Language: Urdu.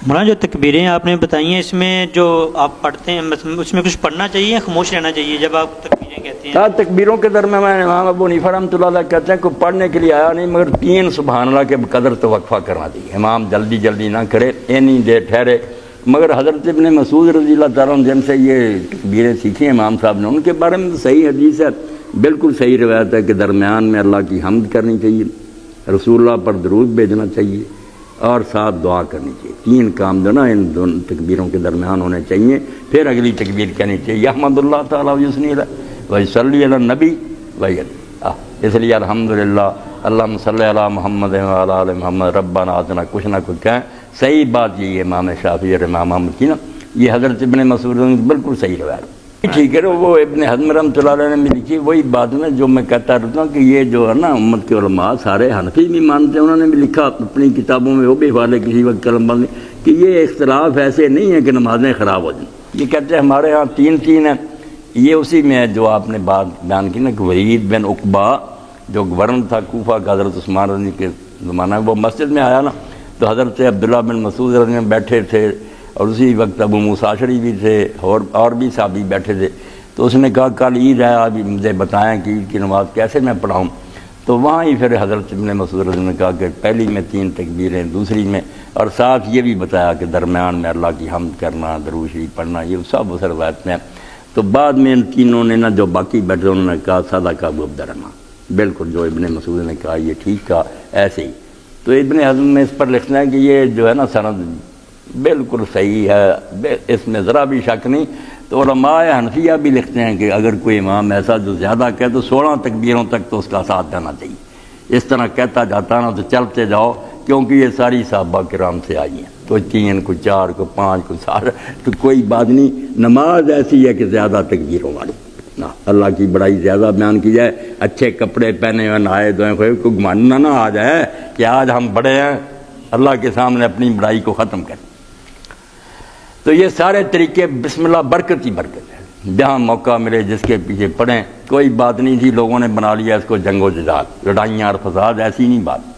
مولانا جو تکبیریں آپ نے بتائی ہیں اس میں جو آپ پڑھتے ہیں اس میں کچھ پڑھنا چاہیے یا خاموش رہنا چاہیے جب آپ تکبیریں کہتے ہیں؟ تکبیروں کے درمیان امام ابو حنیفہ رحمۃ اللہ علیہ کہتے ہیں کوئی پڑھنے کے لیے آیا نہیں مگر 3 سبحان اللہ کے قدر تو وقفہ کرنا چاہیے، امام جلدی جلدی نہ کرے، اینی دیر ٹھہرے۔ مگر حضرت ابن مسعود رضی اللہ تعالیٰ عنہ جن سے یہ تکبیریں سیکھی امام صاحب نے، ان کے بارے میں تو صحیح حدیث ہے، بالکل صحیح روایت ہے کہ درمیان میں اللہ کی حمد کرنی چاہیے، رسول اللہ پر درود بھیجنا چاہیے اور ساتھ دعا کرنی چاہیے۔ 3 کام جو نا ان دونوں تکبیروں کے درمیان ہونے چاہیے، پھر اگلی تکبیر کہنی چاہیے یحمد اللہ تعالیٰ ویثنی علیہ ویصلی علی النبی اس لیے الحمدللہ اللہم صلی علی محمد وعلی آل محمد ربنا آتنا کچھ نہ کچھ کہیں۔ صحیح بات یہی ہے امام شافعی اور امام احمد کی نا، یہ حضرت ابن مسعود بالکل صحیح روایت ٹھیک ہے۔ وہ ابن حزم رحمۃ اللہ علیہ نے بھی لکھی وہی بات میں جو میں کہتا رہتا ہوں کہ یہ جو ہے نا امت کے علماء سارے حنفی بھی مانتے ہیں، انہوں نے بھی لکھا اپنی کتابوں میں، وہ بھی حوالے کسی وقت قلم بند کہ یہ اختلاف ایسے نہیں ہے کہ نمازیں خراب ہو جائیں۔ یہ کہتے ہیں ہمارے ہاں 3 ہیں، یہ اسی میں ہے جو آپ نے بات بیان کی نا کہ ولید بن عقبہ جو گورنر تھا کوفہ کا حضرت عثمان رضی کے زمانہ میں، وہ مسجد میں آیا نا تو حضرت عبداللہ بن مسعود رضی میں بیٹھے تھے اور اسی وقت ابو موسیٰ اشعری بھی تھے اور بھی صحابی بیٹھے تھے، تو اس نے کہا کل عید ہے، ابھی مجھے بتائیں کہ عید کی نماز کیسے میں پڑھاؤں؟ تو وہاں ہی پھر حضرت ابن مسعود رضی نے کہا کہ پہلی میں 3 تکبیریں، دوسری میں، اور ساتھ یہ بھی بتایا کہ درمیان میں اللہ کی حمد کرنا، درود شریف پڑھنا، یہ سب اس روایت میں ہے۔ تو بعد میں ان تینوں نے نا جو باقی بیٹھے انہوں نے کہا صدق ابو عبد الرحمن، بالکل جو ابن مسعود نے کہا یہ ٹھیک کہا، ایسے ہی۔ تو ابن حزم نے اس پر لکھنا ہے کہ یہ جو ہے نا سند بالکل صحیح ہے، اس میں ذرا بھی شک نہیں۔ تو علماء حنفیہ بھی لکھتے ہیں کہ اگر کوئی امام ایسا جو زیادہ کہے تو 16 تکبیروں تک تو اس کا ساتھ دینا چاہیے، اس طرح کہتا جاتا نا تو چلتے جاؤ، کیونکہ یہ ساری صحابہ کرام سے آئی ہیں، کوئی 3 کوئی 4 کوئی 5 کوئی 7، تو کوئی بات نہیں، نماز ایسی ہے کہ زیادہ تکبیروں والی نہ اللہ کی بڑائی زیادہ بیان کی جائے، اچھے کپڑے پہنے ہوئے نہائے دھوئے ہوئے، کوئی گھمنڈ نہ آ جائے کہ آج ہم بڑے ہیں، اللہ کے سامنے اپنی بڑائی کو ختم کریں۔ تو یہ سارے طریقے بسم اللہ برکت ہی برکت ہے، جہاں موقع ملے جس کے پیچھے پڑھیں، کوئی بات نہیں تھی لوگوں نے بنا لیا اس کو جنگ و جدال، لڑائیاں اور فساد، ایسی نہیں بات۔